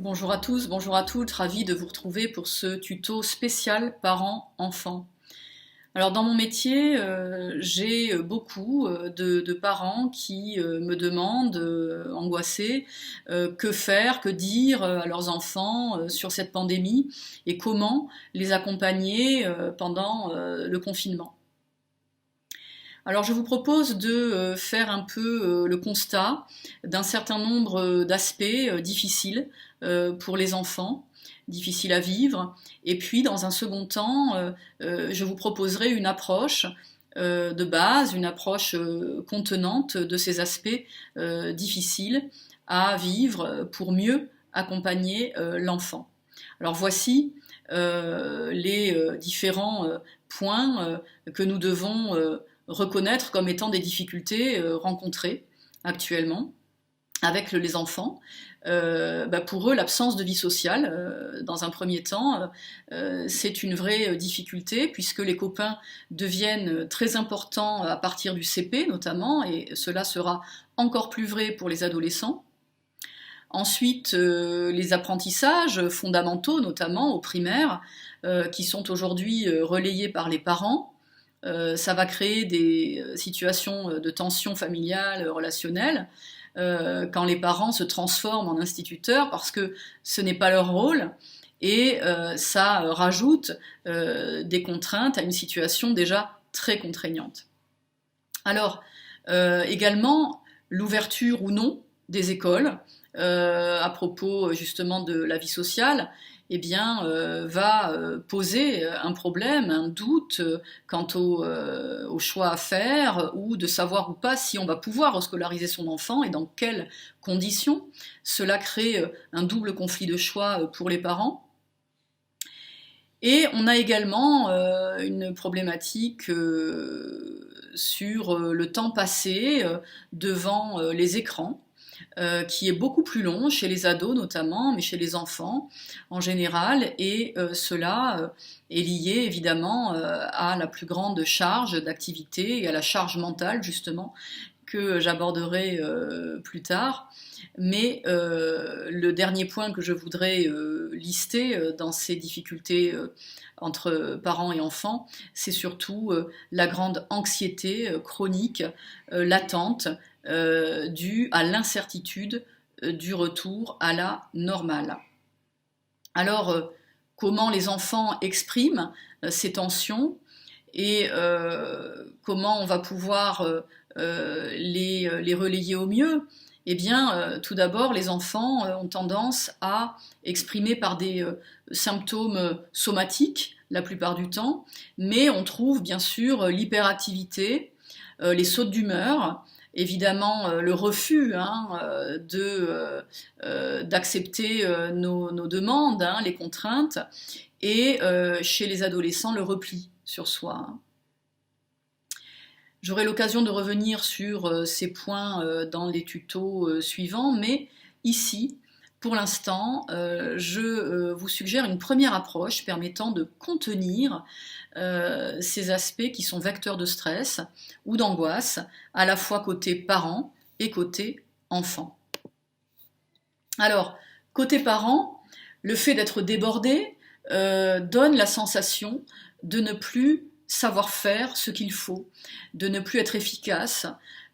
Bonjour à tous, bonjour à toutes, ravi de vous retrouver pour ce tuto spécial parents-enfants. Alors dans mon métier, j'ai beaucoup de parents qui me demandent, angoissés, que faire, que dire à leurs enfants sur cette pandémie et comment les accompagner pendant le confinement. Alors je vous propose de faire un peu le constat d'un certain nombre d'aspects difficiles pour les enfants, difficiles à vivre, et puis dans un second temps, je vous proposerai une approche de base, une approche contenante de ces aspects difficiles à vivre pour mieux accompagner l'enfant. Alors voici les différents points que nous devons reconnaître comme étant des difficultés rencontrées actuellement avec les enfants. Pour eux, l'absence de vie sociale, dans un premier temps, c'est une vraie difficulté puisque les copains deviennent très importants à partir du CP notamment, et cela sera encore plus vrai pour les adolescents. Ensuite, les apprentissages fondamentaux, notamment au primaire, qui sont aujourd'hui relayés par les parents. Ça va créer des situations de tension familiale, relationnelle, quand les parents se transforment en instituteurs parce que ce n'est pas leur rôle et ça rajoute des contraintes à une situation déjà très contraignante. Alors, également, l'ouverture ou non des écoles à propos justement de la vie sociale, eh bien, va poser un problème, un doute quant au choix à faire ou de savoir ou pas si on va pouvoir rescolariser son enfant et dans quelles conditions. Cela crée un double conflit de choix pour les parents. Et on a également une problématique sur le temps passé devant les écrans. Qui est beaucoup plus long chez les ados notamment, mais chez les enfants en général, et cela est lié évidemment à la plus grande charge d'activité et à la charge mentale justement que j'aborderai plus tard. Mais le dernier point que je voudrais lister dans ces difficultés entre parents et enfants, c'est surtout la grande anxiété chronique, latente, due à l'incertitude du retour à la normale. Alors, comment les enfants expriment ces tensions et comment on va pouvoir les relayer au mieux? Eh bien, tout d'abord, les enfants ont tendance à exprimer par des symptômes somatiques la plupart du temps, mais on trouve bien sûr l'hyperactivité, les sautes d'humeur, évidemment le refus d'accepter nos demandes, les contraintes, et chez les adolescents le repli sur soi. J'aurai l'occasion de revenir sur ces points dans les tutos suivants, mais ici, pour l'instant, je vous suggère une première approche permettant de contenir ces aspects qui sont vecteurs de stress ou d'angoisse, à la fois côté parents et côté enfants. Alors, côté parents, le fait d'être débordé donne la sensation de ne plus savoir faire ce qu'il faut, de ne plus être efficace,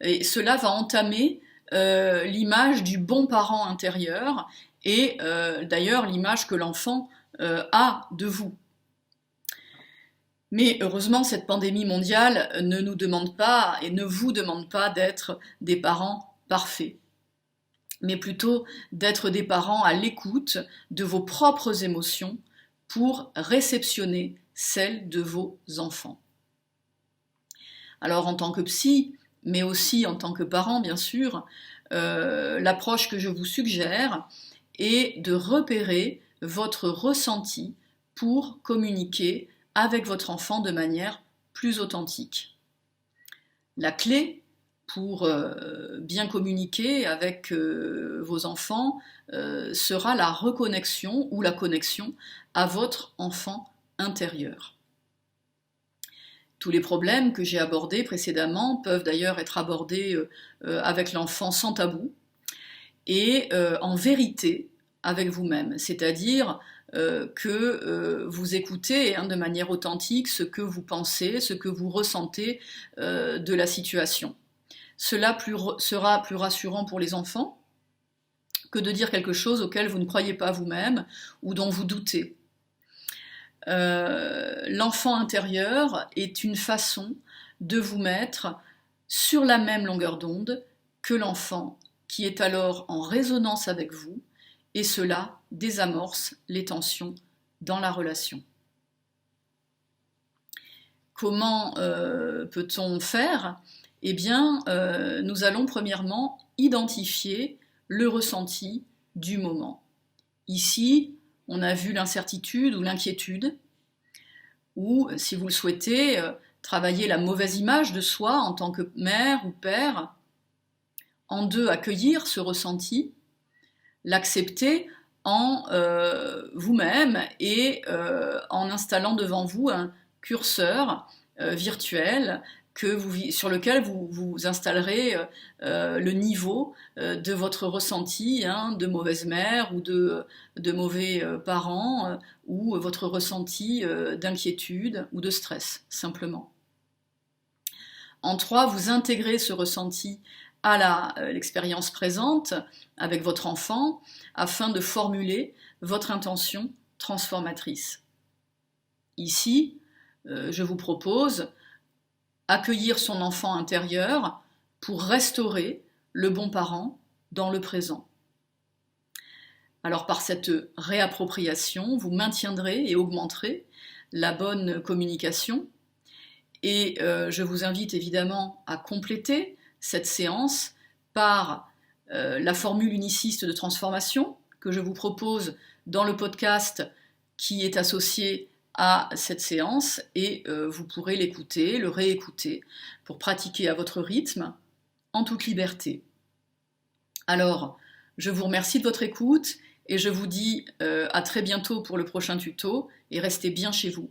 et cela va entamer l'image du bon parent intérieur et d'ailleurs l'image que l'enfant a de vous. Mais heureusement, cette pandémie mondiale ne nous demande pas et ne vous demande pas d'être des parents parfaits, mais plutôt d'être des parents à l'écoute de vos propres émotions pour réceptionner celles de vos enfants. Alors en tant que psy, mais aussi en tant que parent bien sûr, l'approche que je vous suggère est de repérer votre ressenti pour communiquer avec votre enfant de manière plus authentique. La clé pour bien communiquer avec vos enfants sera la reconnexion ou la connexion à votre enfant intérieur. Tous les problèmes que j'ai abordés précédemment peuvent d'ailleurs être abordés avec l'enfant sans tabou. Et en vérité, avec vous-même, c'est-à-dire que vous écoutez de manière authentique ce que vous pensez, ce que vous ressentez de la situation. Cela sera plus rassurant pour les enfants que de dire quelque chose auquel vous ne croyez pas vous-même ou dont vous doutez. L'enfant intérieur est une façon de vous mettre sur la même longueur d'onde que l'enfant qui est alors en résonance avec vous, et cela désamorce les tensions dans la relation. Comment peut-on faire ? Eh bien, nous allons premièrement identifier le ressenti du moment. Ici, on a vu l'incertitude ou l'inquiétude, ou, si vous le souhaitez, travailler la mauvaise image de soi en tant que mère ou père. En deux, accueillir ce ressenti, l'accepter en vous-même et en installant devant vous un curseur virtuel sur lequel vous installerez le niveau de votre ressenti de mauvaise mère ou de mauvais parents ou votre ressenti d'inquiétude ou de stress, simplement. En trois, vous intégrez ce ressenti à l'expérience présente avec votre enfant afin de formuler votre intention transformatrice. Ici, je vous propose accueillir son enfant intérieur pour restaurer le bon parent dans le présent. Alors par cette réappropriation, vous maintiendrez et augmenterez la bonne communication et je vous invite évidemment à compléter cette séance par la formule uniciste de transformation que je vous propose dans le podcast qui est associé à cette séance et vous pourrez l'écouter, le réécouter pour pratiquer à votre rythme en toute liberté. Alors, je vous remercie de votre écoute et je vous dis à très bientôt pour le prochain tuto et restez bien chez vous.